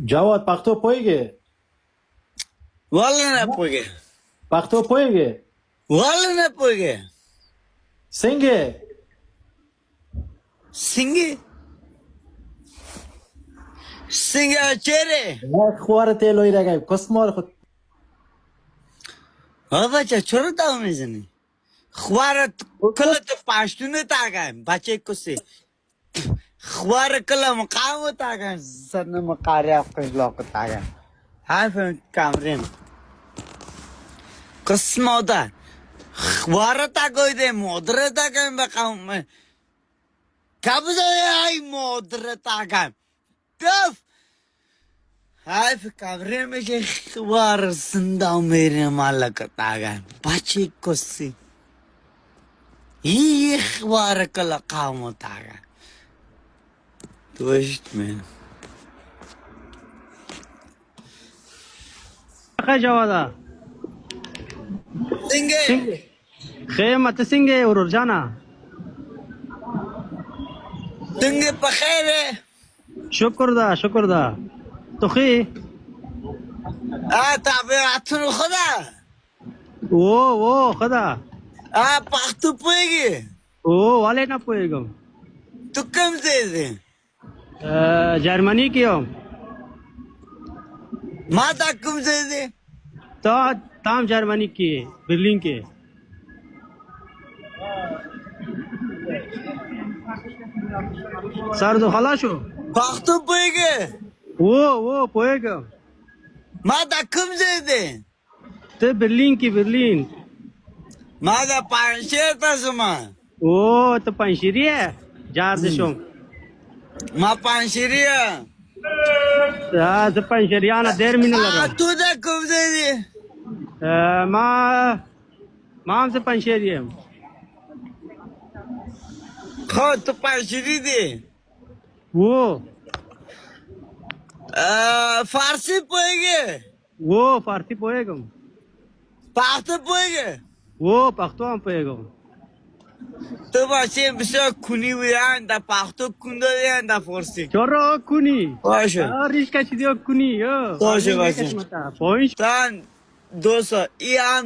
جواد پختو پویگی والله نپوگه پختو پویگی والله نپوگه سنگی سنگی سنگی چره خوار تیلوی رگه کسمار خود ها بچه چرا داو میزنی خوارت کلت پاشتونه تاگم بچه کسی خوار کلا مقام تاگم سرنا مقاری افکش لاک تاگم های فهم کامرین کس مادر خوار تاگوی ده مادر تاگم بقام کبزه های مادر تاگم دف های فهم کامرین میشه خوار زنده میره مالک تاگم بچه کسی Ich war kala kaum taga. Du weißt mir. خیلی جوادا Singe, سنگ خیلی مت سنگ ورور جانا singe pakhere. شکر دا تو خی Tabe atun khoda. او خدا Paktu pegi. او वाले ना पोएगम Tu kam zede. Germany की हो Mata kum zede. तो ताम जर्मनी की बर्लिन के सर तो खलाशो Paktu pegi. वो पोएगम Mata kum zede. तो बर्लिन की बर्लिन Mata pansheta zuma. ओ तो पंशीरी है जार देशों Ma panshiriya. तो पंशरियाना देर मिन लगा Tu da kum zede. ما हम से पंशेरी है Kho tu panshiri de. वो Farsi pegi. वो फारसी पोएगम Paktu pegi. वो पख्तो हम पोएगम Tu başı bir şey kuni uyan da pahtı kunda uyan da forsi. चोरो कुनी Başı. रिश्का चिदियो कुनी यो Doğru, başı. Point Sen dosa iyi an